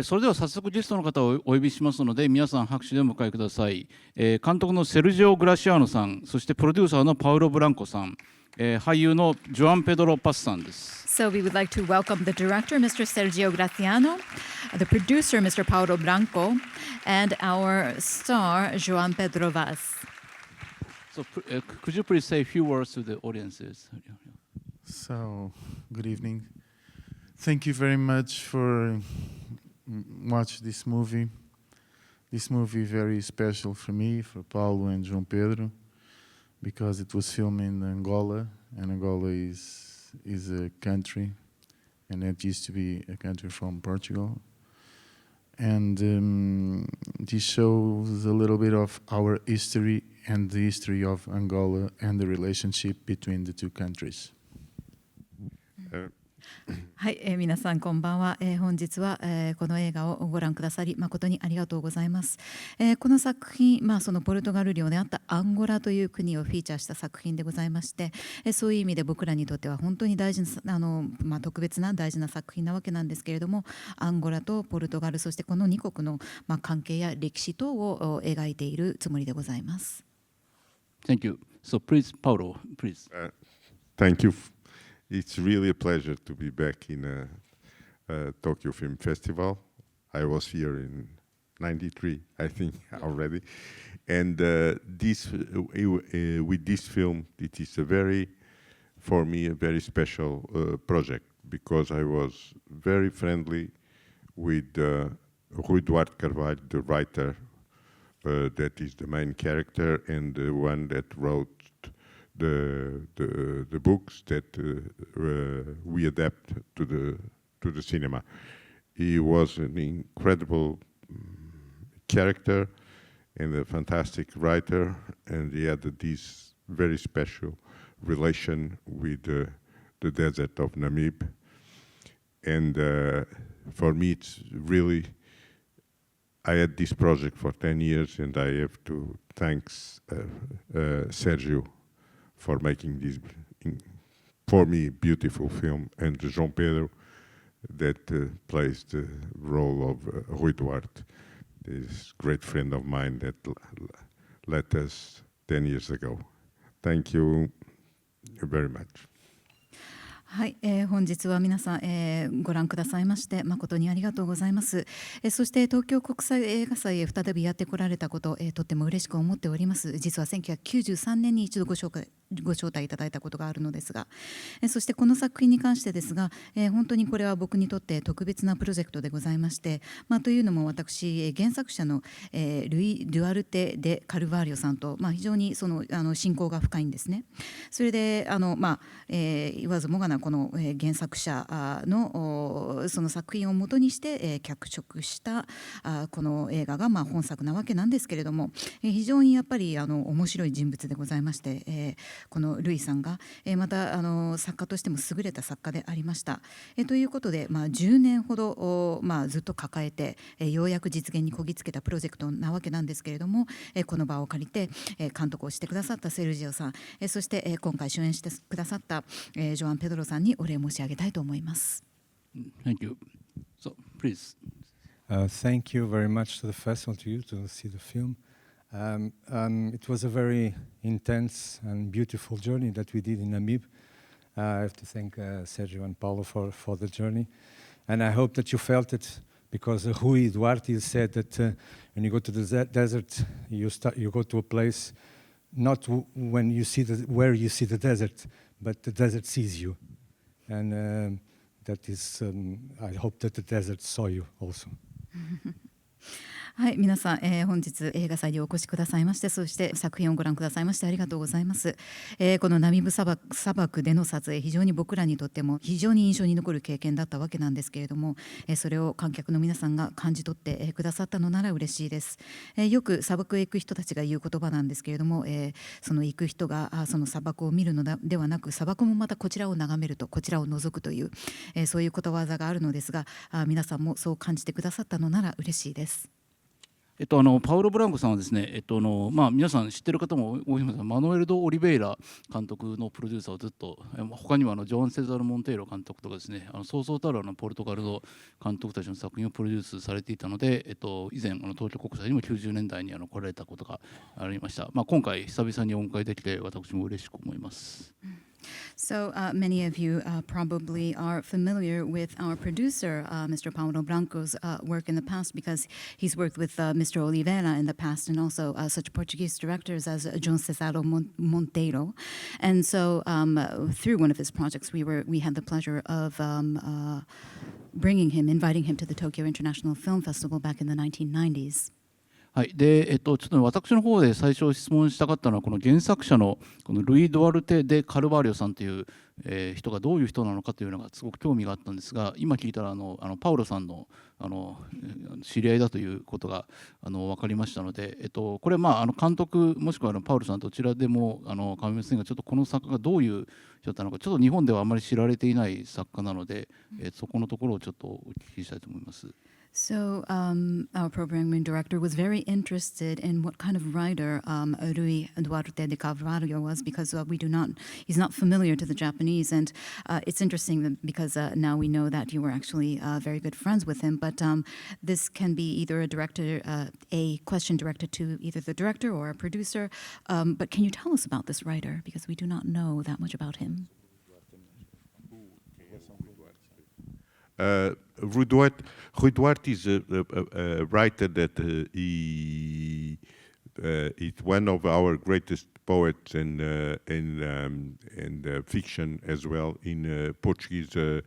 それでは早速ゲストの方をお呼びしますので、皆さん拍手でお迎えください。監督のセルジオ・グラシアーノさん、そしてプロデューサーのパウロ・ブランコさん、俳優のジョアン・ペドロ・パスさんです。So we would like to welcome the director, Mr. Sergio Graciano, the producer, Mr. Paulo Branco, and our star, Joāo Pedro Vaz. So, could you please say a few words to the audiences? So, good evening. Thank you very much for watching this movie. This movie is very special for me, for Paulo and João Pedro, because it was filmed in Angola, and Angola is a country, and it used to be a country from Portugal. And this shows a little bit of our history and the history of Angola and the relationship between the two countries. はい、皆さんこんばんは。本日は、この映画をご覧くださり誠にありがとうございます。この作品、そのポルトガル領であったアンゴラという国をフィーチャーした作品でございまして、そういう意味で僕らにとっては本当に大事な特別な大事な作品なわけなんですけれども、アンゴラとポルトガル、そしてこの2国の、関係や歴史等を描いているつもりでございます。Thank you. So please, Paulo, please. Thank you. It's really a pleasure to be back in Tokyo Film Festival. I was here in '93, I think, already. And with this film, it is for me, a very special project, because I was very friendly with Rui Duarte Carvalho, the writer that is the main character and the one that wrote the books that we adapt to the cinema. He was an incredible character and a fantastic writer, and he had this very special relation with the desert of Namib. And for me, it's really, I had this project for 10 years, and I have to thank Sergio for making this, for me, beautiful film, and João Pedro that plays the role of Rui Duarte, this great friend of mine that left us 10 years ago. Thank you very much. はい、本日は皆さん、ご覧くださいまして誠にありがとうございます。そして東京国際映画祭へ再びやってこられたこと、とっても嬉しく思っております。実は1993年に一度ご招待いただいたことがあるのですが、そしてこの作品に関してですが、本当にこれは僕にとって特別なプロジェクトでございまして、というのも私原作者の、ルイ・デュアルテ・デ・カルバーリョさんと、非常に親交が深いんですね。それで言わずもがなこの原作者のその作品を元にして脚色したこの映画が本作なわけなんですけれども、非常にやっぱり面白い人物でございまして、このルイさんがまた作家としても優れた作家でありました。ということで、10年ほどずっと抱えてようやく実現にこぎつけたプロジェクトなわけなんですけれども、この場を借りて監督をしてくださったセルジオさん、そして今回主演してくださったジョアン・ペドロさんにお礼申し上げたいと思います。Thank you. So, please. Thank you very much to the festival, to you, to see the film. It was a very intense and beautiful journey that we did in Namib. I have to thank Sergio and Paulo for the journey. And I hope that you felt it, because Rui Duarte said that when you go to the desert, you go to a place not when you see where you see the desert, but the desert sees you. And that is, I hope that the desert saw you also. はい、皆さん、本日映画祭にお越しくださいまして、そして作品をご覧くださいましてありがとうございます。このナミブ砂漠での撮影、非常に僕らにとっても非常に印象に残る経験だったわけなんですけれども、それを観客の皆さんが感じ取ってくださったのなら嬉しいです。よく砂漠へ行く人たちが言う言葉なんですけれども、その行く人がその砂漠を見るのではなく、砂漠もまたこちらを眺めると、こちらを覗くという、そういうことわざがあるのですが、皆さんもそう感じてくださったのなら嬉しいです。パウロ・ブランコさんはですね、皆さん知ってる方も多いますが、マノエル・ド・オリベイラ監督のプロデューサーをずっと、他にはジョアン・セザル・モンテイロ監督とかですね、そうそうたるポルトガルの監督たちの作品をプロデュースされていたので、以前東京国際にも90年代に来られたことがありました。今回久々にお迎えできて私も嬉しく思います。So many of you probably are familiar with our producer, Mr. Paulo Branco's work in the past, because he's worked with Mr. Oliveira in the past, and also such Portuguese directors as João Cesaro Monteiro. And so through one of his projects, we had the pleasure of inviting him to the Tokyo International Film Festival back in the 1990s. はい、でちょっと私の方で最初質問したかったのは、この原作者のこのルイ・ドワルテ・デ・カルバーリョさんという、人がどういう人なのかというのがすごく興味があったんですが、今聞いたらパウロさんの知り合いだということが分かりましたので、これ監督もしくはパウロさんどちらでも構いませんが、ちょっとこの作家がどういう人だったのか、ちょっと日本ではあまり知られていない作家なので、そこのところをちょっとお聞きしたいと思います。So our programming director was very interested in what kind of writer Rui Duarte de Carvalho was, because he's not familiar to the Japanese, and it's interesting because now we know that you were actually very good friends with him, but this can be either a question directed to either the director or a producer, but can you tell us about this writer, because we do not know that much about him? Rui Duarte is a writer that is one of our greatest poets and fiction as well in Portuguese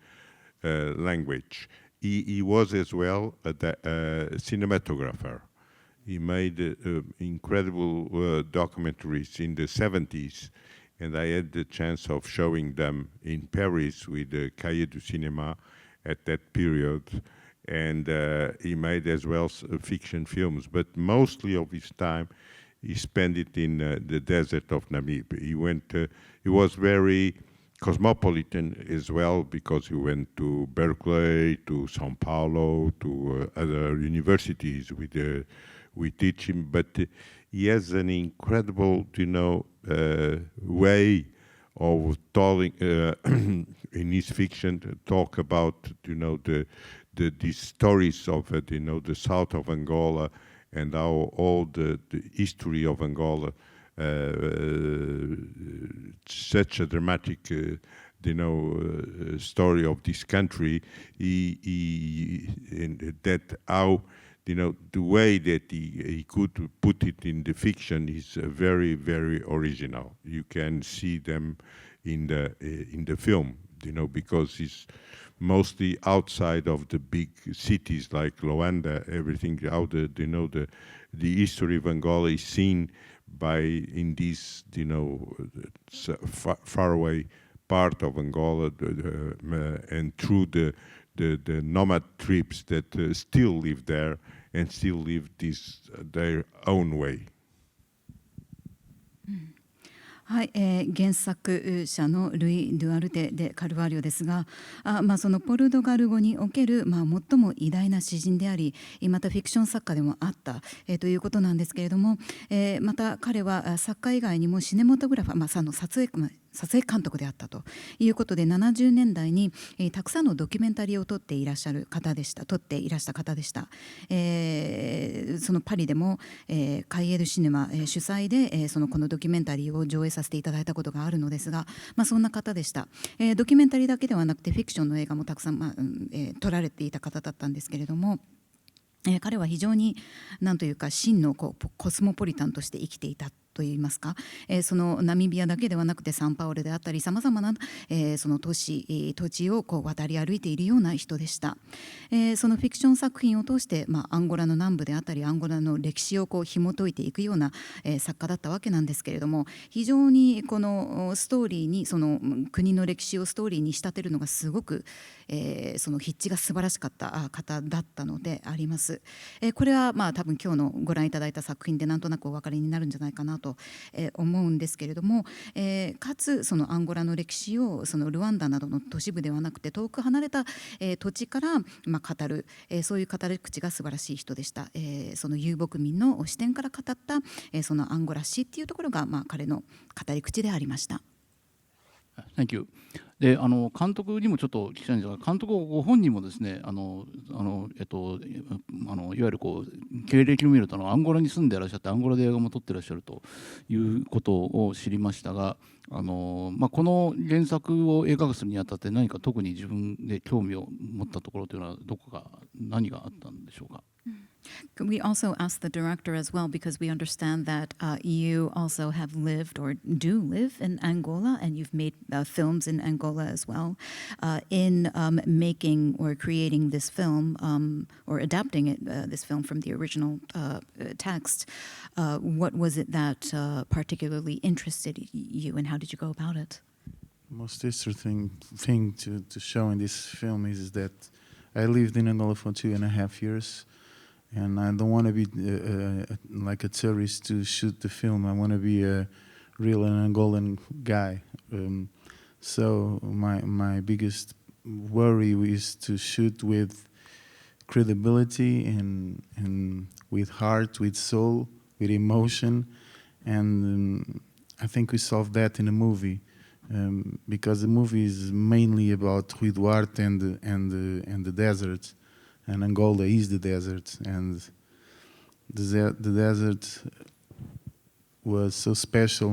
language. He was as well a cinematographer. He made incredible documentaries in the 70s, and I had the chance of showing them in Paris with the Cahiers du Cinéma at that period, and he made as well fiction films, but mostly of his time he spent it in the desert of Namibia. He was very cosmopolitan as well, because he went to Berkeley, to São Paulo, to other universities with teaching, but he has an incredible, way of telling in his fiction, talk about these stories of the south of Angola, and how all the history of Angola, such a dramatic story of this country, and that how the way that he could put it in the fiction is very, very original. You can see them in the film, because it's mostly outside of the big cities like Luanda. Everything, how the history of Angola is seen in this far away part of Angola, and through the nomad tribes that still live there and still live their own way. はい、原作者のルイ・ドゥアルテ・デ・カルバーリョですが、そのポルトガル語における、最も偉大な詩人であり、またフィクション作家でもあった、ということなんですけれども、また彼は作家以外にもシネマトグラファー、撮影監督であったということで、70年代に、たくさんのドキュメンタリーを撮っていらした方でした。そのパリでも、カイエルシネマ、主催で、このドキュメンタリーを上映させていただいたことがあるのですが、そんな方でした。ドキュメンタリーだけではなくてフィクションの映画もたくさん、撮られていた方だったんですけれども、彼は非常に何というか真のコスモポリタンとして生きていたといいますか、そのナミビアだけではなくてサンパウロであったりさまざまな、その土地を渡り歩いているような人でした。そのフィクション作品を通して、アンゴラの南部であったりアンゴラの歴史を紐解いていくような、作家だったわけなんですけれども、非常にこのストーリーにその国の歴史をストーリーに仕立てるのがすごく、その筆致が素晴らしかった方だったのであります。これは多分今日のご覧いただいた作品でなんとなくお分かりになるんじゃないかなと思うんですけれども、かつそのアンゴラの歴史をそのルワンダなどの都市部ではなくて遠く離れた土地から語る、そういう語り口が素晴らしい人でした。その遊牧民の視点から語ったそのアンゴラ史っていうところが彼の語り口でありました。Thank you. で監督にもちょっと聞きたいんですが、監督ご本人もですねいわゆるこう経歴を見るとアンゴラに住んでいらっしゃってアンゴラで映画も撮ってらっしゃるということを知りましたが、この原作を映画化するにあたって何か特に自分で興味を持ったところというのは何があったんでしょうか。We also asked the director as well because we understand that you also have lived or do live in Angola and you've made films in Angola as well. In making or creating this film or adapting it, this film from the original text, what was it that particularly interested you and how did you go about it? The most interesting thing to show in this film is that I lived in Angola for 2.5 years. And I don't want to be like a tourist to shoot the film. I want to be a real Angolan guy. So my biggest worry is to shoot with credibility and with heart, with soul, with emotion. And I think we solved that in a movie. Because the movie is mainly about Rui Duarte and the desert. And Angola is the desert, and the desert was so special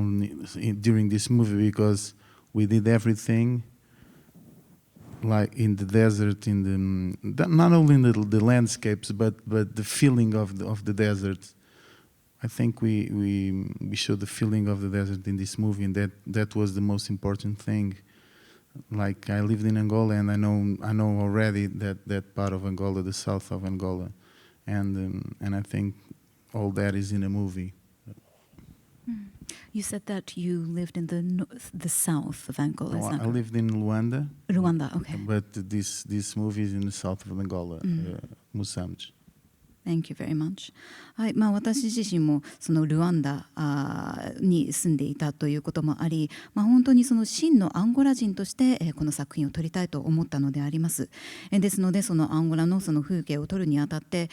during this movie because we did everything like in the desert, not only in the landscapes, but the feeling of the desert. I think we showed the feeling of the desert in this movie, and that was the most important thing. Like I lived in Angola, and I know already that part of Angola, the south of Angola, and I think all that is in a movie. You said that you lived in the south of Angola. No, I lived in Luanda. Rwanda, okay. But this movie is in the south of Angola, Moçambique. Thank you very much. はい、私自身もそのルワンダに住んでいたということもあり、本当にその真のアンゴラ人としてこの作品を撮りたいと思ったのであります。ですのでそのアンゴラのその風景を撮るにあたって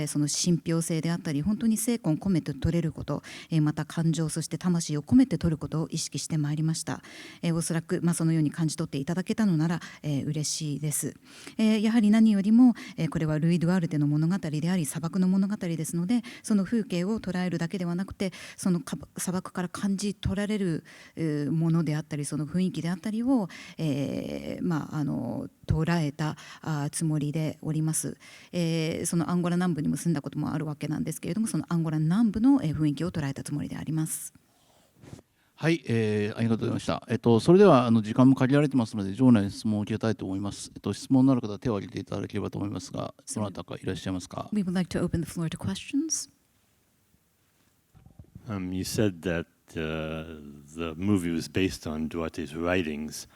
その信憑性であったり本当に精魂込めて撮れること、また感情そして魂を込めて撮ることを意識してまいりました。おそらくそのように感じ取っていただけたのなら嬉しいです。やはり何よりもこれはルイ・ドゥアルテの物語であり砂漠の物語ですので、その風景を捉えるだけではなくてその砂漠から感じ取られるものであったりその雰囲気であったりを、捉えたつもりでおります。そのアンゴラ南部にも住んだこともあるわけなんですけれども、そのアンゴラ南部の雰囲気を捉えたつもりであります。はい、ありがとうございました。それでは時間も限られてますので場内に質問を受けたいと思います。質問のある方は手を挙げていただければと思いますが、どなたかいらっしゃいますか。We would like to open the floor to questions. You said that the movie was based on Duarte's writings,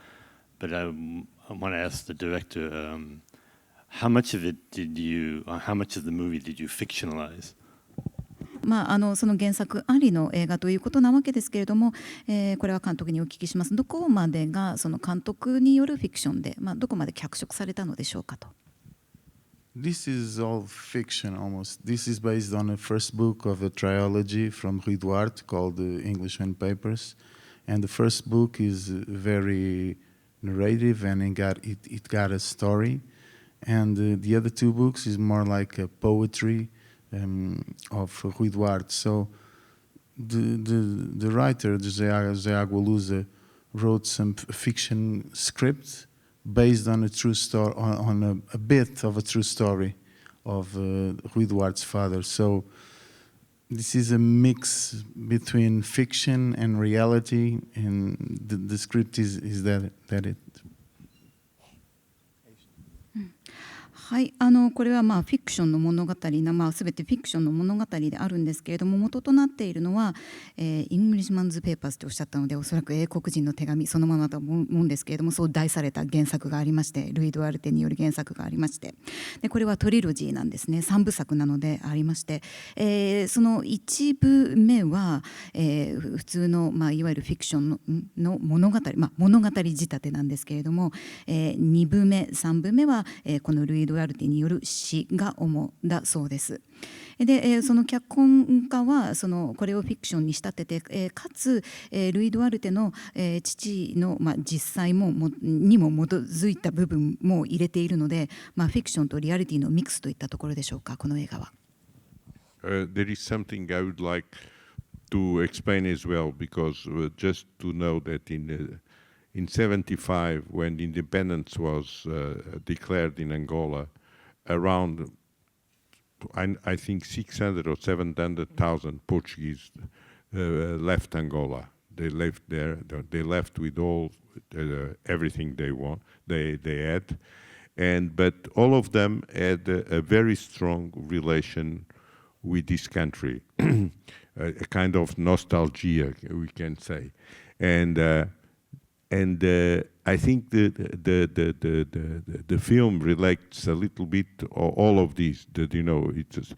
but I want to ask the director, how much of the movie did you fictionalize? その原作ありの映画ということなわけですけれども、これは監督にお聞きします。どこまでがその監督によるフィクションで、どこまで脚色されたのでしょうかと。This is all fiction almost. This is based on the first book of a trilogy from Rui Duarte called the Englishman Papers. And the first book is very narrative and it got a story. And the other two books is more like a poetry of Rui Duarte. So the writer, Joāo Pedro, wrote some fiction script based on a true story, on a bit of a true story of Rui Duarte's father. So this is a mix between fiction and reality, and the script is that it. はい、これはフィクションの物語な、全てフィクションの物語であるんですけれども、元となっているのは、Englishman's Papers とおっしゃったので、おそらく英国人の手紙そのままだと思うんですけれども、そう題された原作がありまして、ルイ・ドゥアルテによる原作がありまして、でこれはトリロジーなんですね。3部作なのでありまして、その1部目は、普通の、いわゆるフィクションの物語、物語仕立てなんですけれども、2部目3部目は、このルイ・ドゥアルテによる詩が主だそうです。で、その脚本家はこれをフィクションに仕立てて、かつ、ルイ・ドゥアルテの、父の、実際にも基づいた部分も入れているので、フィクションとリアリティのミックスといったところでしょうか、この映画は。There is something I would like to explain as well, because just to know that in 75, when independence was declared in Angola, around I think 600 or 700,000 Portuguese left Angola. They left there. They left with all everything they had, but all of them had a very strong relation with this country, a kind of nostalgia, we can say, and I think the film relates a little bit all of these. It's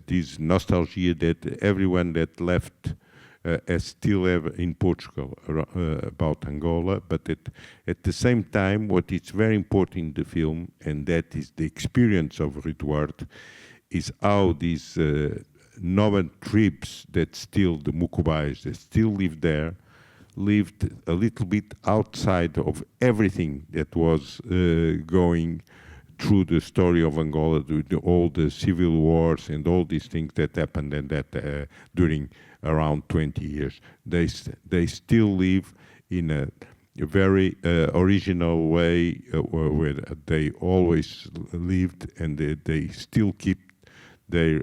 this nostalgia that everyone that left still have in Portugal about Angola, but at the same time, what is very important in the film, and that is the experience of Eduardo, is how these nomad tribes that still, the Mukubais, that still live there, lived a little bit outside of everything that was going through the story of Angola, all the civil wars and all these things that happened, and that during around 20 years. They still live in a very original way where they always lived, and they still keep their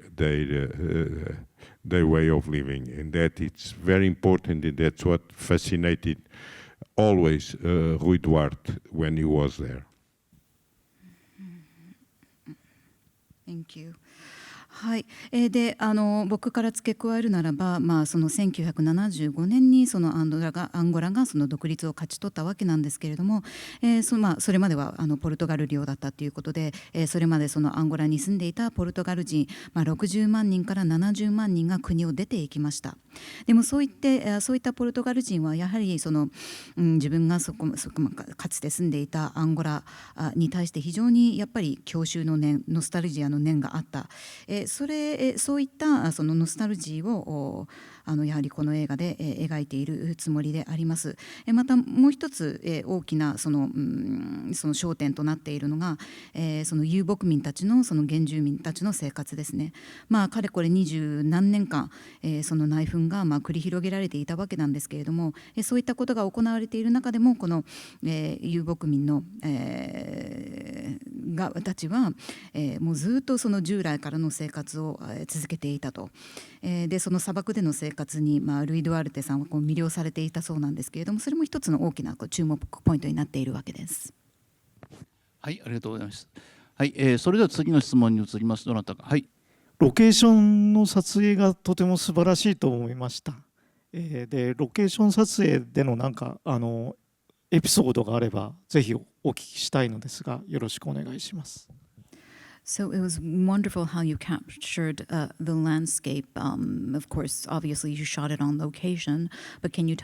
way of living, and that it's very important, and that's what fascinated always Rui Duarte when he was there. Thank you. はい、で僕から付け加えるならば、その1975年にそのアンゴラがその独立を勝ち取ったわけなんですけれども、それまではポルトガル領だったということで、それまでそのアンゴラに住んでいたポルトガル人、60万人から70万人が国を出ていきました。でもそういったポルトガル人はやはり自分がかつて住んでいたアンゴラに対して非常にやっぱり郷愁の念、ノスタルジアの念があった。そういったそのノスタルジーをやはりこの映画で描いているつもりであります。またもう一つ大きなその焦点となっているのがその遊牧民たちのその原住民たちの生活ですね。かれこれ20何年間その内紛が繰り広げられていたわけなんですけれども、そういったことが行われている中でもこの遊牧民のたちはもうずっとその従来からの生活を続けていたと。でその砂漠での生活に、ルイ・ドゥアルテさんは魅了されていたそうなんですけれども、それも一つの大きな注目ポイントになっているわけです。はい、ありがとうございます。はい、それでは次の質問に移ります。どなたか。はい。ロケーションの撮影がとても素晴らしいと思いました。でロケーション撮影でのエピソードがあればぜひお聞きしたいのですが、よろしくお願いします。So it was wonderful how you captured the landscape. Of course, obviously you shot it on location, but can you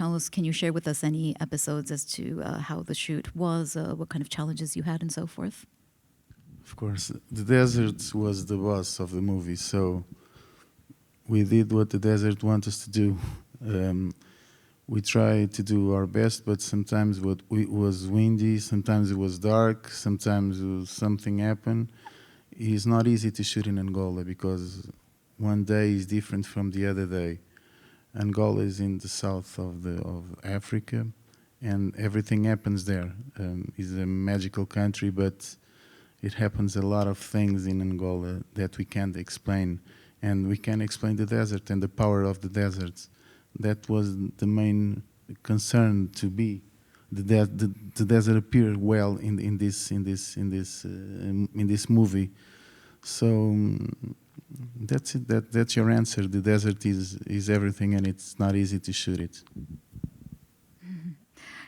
share with us any episodes as to how the shoot was, what kind of challenges you had and so forth? Of course, the desert was the boss of the movie, so we did what the desert wanted us to do. We tried to do our best, but sometimes it was windy, sometimes it was dark, sometimes something happened. It's not easy to shoot in Angola because one day is different from the other day. Angola is in the south of Africa, and everything happens there. It's a magical country, but it happens a lot of things in Angola that we can't explain, and we can't explain the desert and the power of the deserts. That was the main concern, to be the desert appeared well in this movie. So that's it. That's your answer. The desert is everything, and it's not easy to shoot it.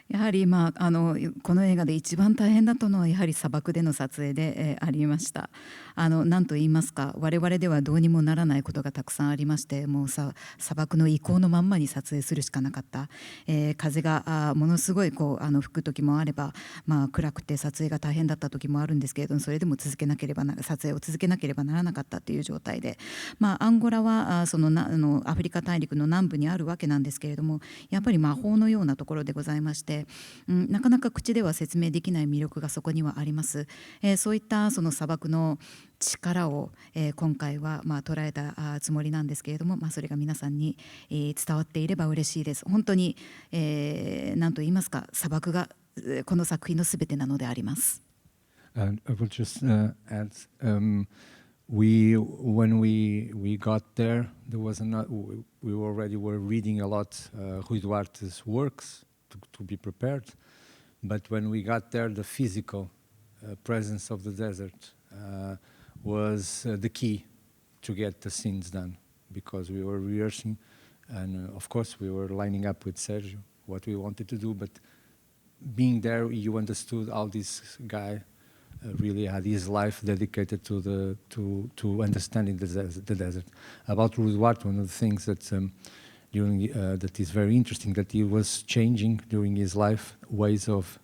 やはり、この映画で一番大変だったのはやはり砂漠での撮影で、ありました。何と言いますか、我々ではどうにもならないことがたくさんありまして、もう砂漠の意向のまんまに撮影するしかなかった。風がものすごい吹く時もあれば、暗くて撮影が大変だった時もあるんですけれども、それでも撮影を続けなければならなかったという状態で、アンゴラはアフリカ大陸の南部にあるわけなんですけれども、やっぱり魔法のようなところでございまして、なかなか口では説明できない魅力がそこにはあります。そういったその砂漠の力を、今回は捉えたつもりなんですけれども、それが皆さんに、伝わっていれば嬉しいです。本当に、何と言いますか、砂漠がこの作品のすべてなのであります。I will just add, when we got there, there was we already were reading a lot Rui Duarte's works to be prepared, but when we got there, the physical presence of the desert was the key to get the scenes done, because we were rehearsing, and of course we were lining up with Sergio what we wanted to do, but being there, you understood how this guy really had his life dedicated to understanding the desert. About Rui Duarte, one of the things that that is very interesting, that he was changing during his life ways of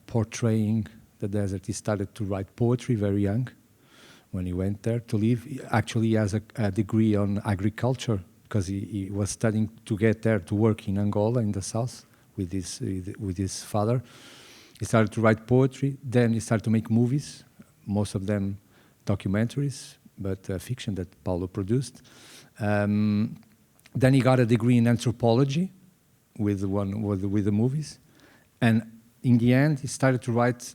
portraying the desert. He started to write poetry very young when he went there to live. Actually, he has a degree on agriculture, because he was studying to get there to work in Angola in the south with his father. He started to write poetry. Then he started to make movies, most of them documentaries, but fiction that Paulo produced. Then he got a degree in anthropology with the movies, and in the end, he started to write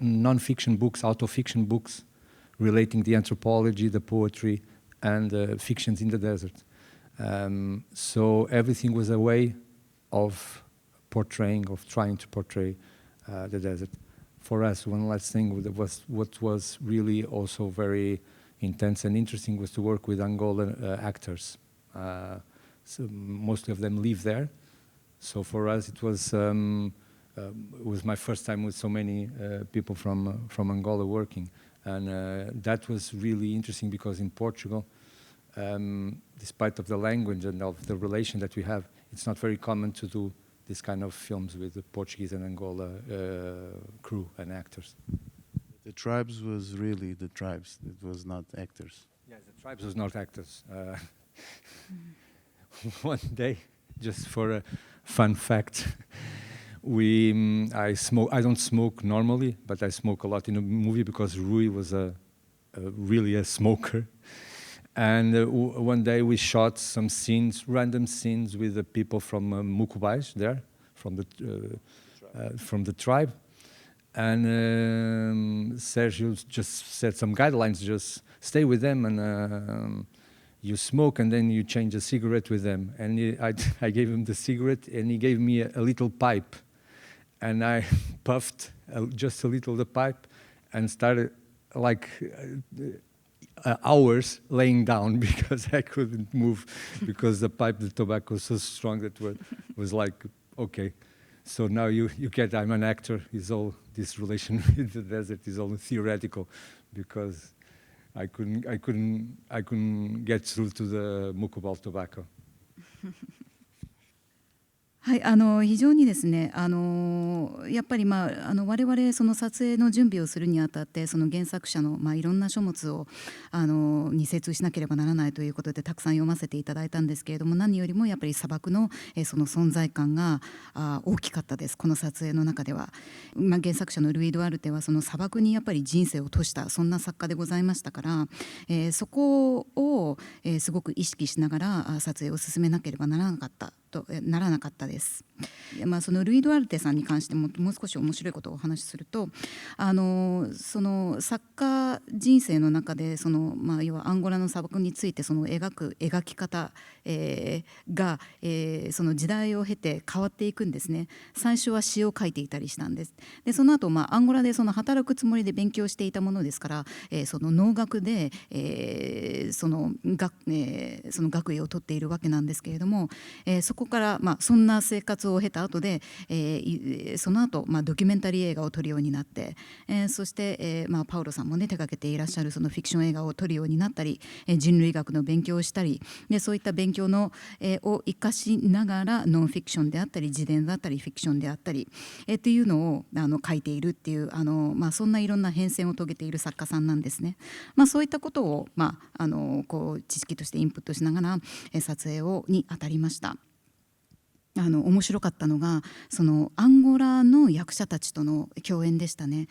non-fiction books, auto-fiction books, relating the anthropology, the poetry, and the fictions in the desert. So everything was a way of trying to portray the desert. For us, one last thing what was really also very intense and interesting was to work with Angolan actors. So most of them live there. So for us, it was my first time with so many people from Angola working, and that was really interesting, because in Portugal, despite of the language and of the relation that we have, it's not very common to do this kind of films with the Portuguese and Angola crew and actors. The tribes was really the tribes. It was not actors. Yeah, the tribes was not actors. One day, just for a fun fact, I don't smoke normally, but I smoke a lot in a movie, because Rui was really a smoker. And one day we shot some scenes, random scenes, with the people from Mucubais there, from the tribe. And Sergio just said some guidelines: just stay with them, and you smoke, and then you change a cigarette with them. And I gave him the cigarette, and he gave me a little pipe. And I puffed just a little the pipe, and started like hours laying down, because I couldn't move, because the tobacco was so strong that was like, okay, so now you get, I'm an actor. Is all this relation with the desert is all theoretical, because I couldn't get through to the Mucubal tobacco. はい、非常にですね、やっぱり、我々その撮影の準備をするにあたって、その原作者の、いろんな書物をに精通しなければならないということでたくさん読ませていただいたんですけれども、何よりもやっぱり砂漠の、その存在感が大きかったです、この撮影の中では。原作者のルイ・ドアルテはその砂漠にやっぱり人生を賭したそんな作家でございましたから、そこを、すごく意識しながら撮影を進めなければならなかったとならなかったです。そのルイ・ドゥアルテさんに関してもう少し面白いことをお話しすると、その作家人生の中で要はアンゴラの砂漠について描き方、が、その時代を経て変わっていくんですね。最初は詩を書いていたりしたんです。でその後、アンゴラで働くつもりで勉強していたものですから、その農学で、その学位を取っているわけなんですけれども、そこから、そんな生活を経た後で、その後、ドキュメンタリー映画を撮るようになって、そして、パウロさんもね手掛けていらっしゃるそのフィクション映画を撮るようになったり、人類学の勉強をしたりで、そういった勉強の、を生かしながらノンフィクションであったり自伝だったりフィクションであったり、というのを書いているっていうそんないろんな変遷を遂げている作家さんなんですね。そういったことを、こう知識としてインプットしながら、撮影に当たりました。面白かったのがそのアンゴラの役者たちとの共演でしたね。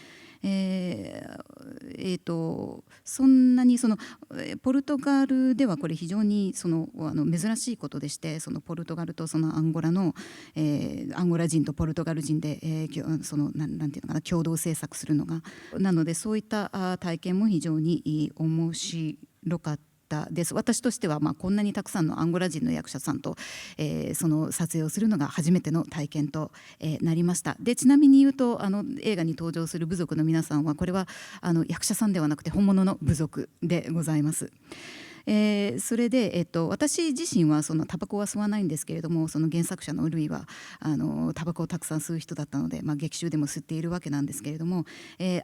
そんなにポルトガルではこれ非常に珍しいことでして、そのポルトガルとそのアンゴラの、アンゴラ人とポルトガル人で、なんていうのかな、共同制作するのが、なのでそういった体験も非常に面白かったです。私としては、こんなにたくさんのアンゴラ人の役者さんと、その撮影をするのが初めての体験と、なりました。でちなみに言うと映画に登場する部族の皆さんはこれは役者さんではなくて本物の部族でございます。それで、私自身はタバコは吸わないんですけれども、その原作者のルイはタバコをたくさん吸う人だったので、劇中でも吸っているわけなんですけれども、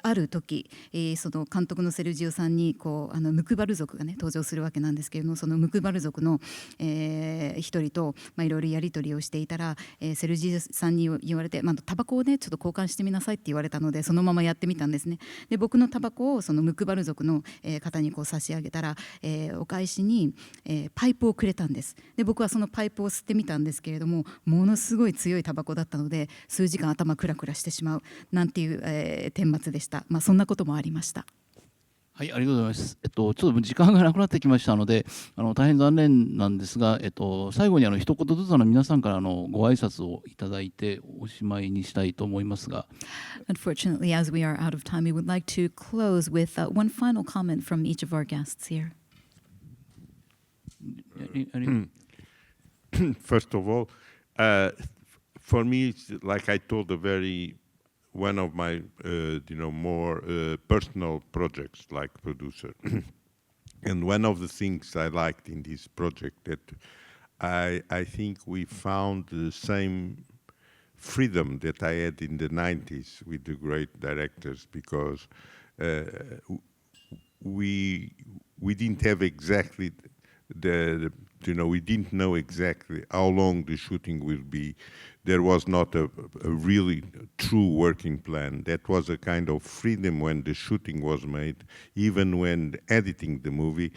ある時、その監督のセルジオさんにムクバル族がね登場するわけなんですけれども、そのムクバル族の、一人といろいろやり取りをしていたら、セルジオさんに言われて、タバコをねちょっと交換してみなさいって言われたので、そのままやってみたんですね。で僕のタバコをそのムクバル族の方に差し上げたら、お返しに、パイプをくれたんです。で僕はそのパイプを吸ってみたんですけれども、ものすごい強いタバコだったので数時間頭クラクラしてしまうなんていう、顛末でした。そんなこともありました。はい、ありがとうございます。ちょっと時間がなくなってきましたので、大変残念なんですが、最後に一言ずつ皆さんからご挨拶をいただいておしまいにしたいと思いますが。Unfortunately, as we are out of time, we would like to close with one final comment from each of our guests here. First of all, for me, it's like I told, one of my more personal projects like producer. And one of the things I liked in this project that I think we found the same freedom that I had in the 90s with the great directors, because we didn't have exactly we didn't know exactly how long the shooting will be. There was not a really true working plan. That was a kind of freedom when the shooting was made, even when editing the movie.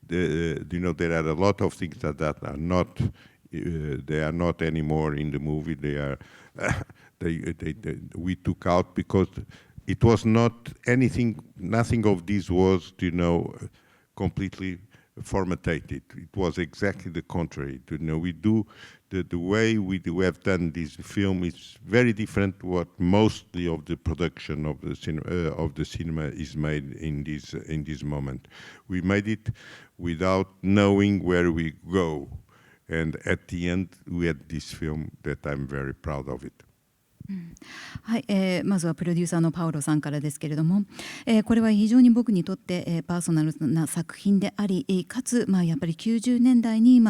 There are a lot of things that are not, they are not anymore in the movie. They are, we took out because it was not anything, nothing of this was, completely formatted. It was exactly the contrary. We do the way we have done this film is very different. What mostly of the production of the cinema is made in this moment. We made it without knowing where we go, and at the end we had this film that I'm very proud of it. はい、まずはプロデューサーのパウロさんからですけれども、これは非常に僕にとって、パーソナルな作品であり、かつ、やっぱり90年代に、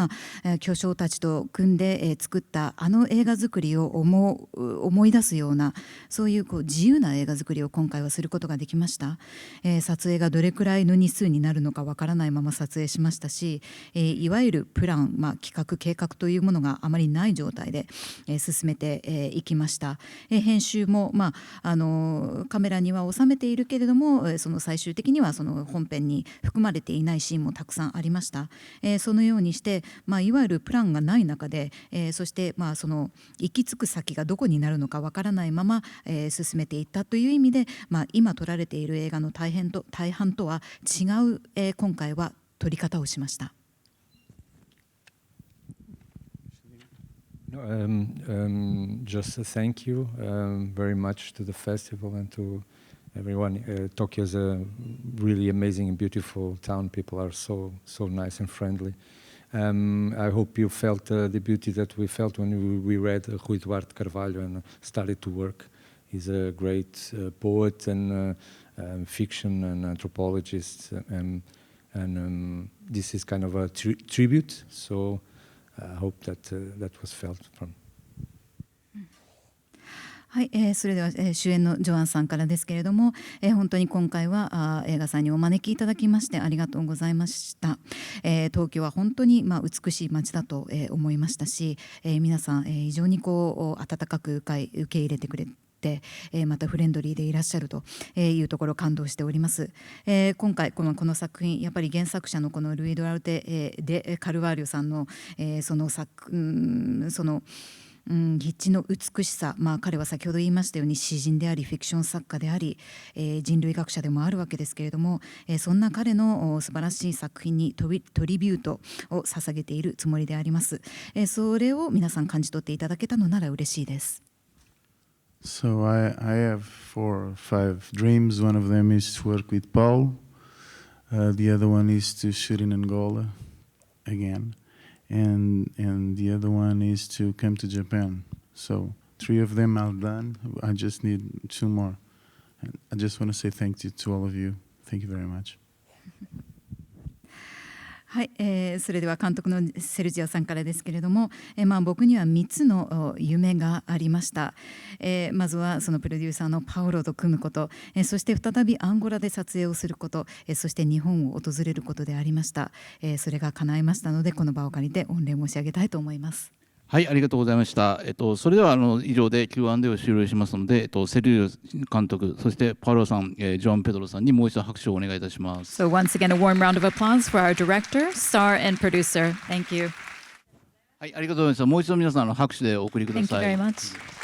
巨匠たちと組んで、作った映画作りを思い出すような、そういう自由な映画作りを今回はすることができました。撮影がどれくらいの日数になるのかわからないまま撮影しましたし、いわゆるプラン、企画計画というものがあまりない状態で、進めていきました。編集も、カメラには収めているけれども、その最終的にはその本編に含まれていないシーンもたくさんありました。そのようにして、いわゆるプランがない中で、そして、その行き着く先がどこになるのかわからないまま、進めていったという意味で、今撮られている映画の大半とは違う、今回は撮り方をしました。No, just a thank you very much to the festival and to everyone. Tokyo is a really amazing and beautiful town. People are so nice and friendly. I hope you felt the beauty that we felt when we read Rui Duarte Carvalho and started to work. He's a great poet and fiction and anthropologist, and this is kind of a tribute. So I hope that that was felt from. はい、それでは、主演のジョアンさんからですけれども、本当に今回は映画祭にお招きいただきましてありがとうございました。東京は本当に、美しい街だと、思いましたし、皆さん、非常にこう温かく受け入れてくれて、またフレンドリーでいらっしゃるというところ感動しております。今回この作品やっぱり原作者のこのルイ・ドラルテ・デ・カルバーリョさんの、その筆致の美しさ、彼は先ほど言いましたように詩人でありフィクション作家であり、人類学者でもあるわけですけれども、そんな彼の素晴らしい作品にトリビュートを捧げているつもりであります。それを皆さん感じ取っていただけたのなら嬉しいです。So I have 4 or 5 dreams. One of them is to work with Paulo. The other one is to shoot in Angola again. And the other one is to come to Japan. So 3 of them are done. I just need 2 more. And I just want to say thank you to all of you. Thank you very much. はい、それでは監督のセルジオさんからですけれども、僕には3つの夢がありました。まずはそのプロデューサーのパウロと組むこと、そして再びアンゴラで撮影をすること、そして日本を訪れることでありました。それが叶いましたので、この場を借りて御礼申し上げたいと思います。はい、ありがとうございました。それでは以上で Q&A を終了しますので、セルジオ監督、そしてパウロさん、ジョアン・ペドロさんにもう一度拍手をお願いいたします。So once again, a warm round of applause for our director, star, and producer. Thank you. はい、ありがとうございました。もう一度皆さん拍手でお送りください。Thank you very much.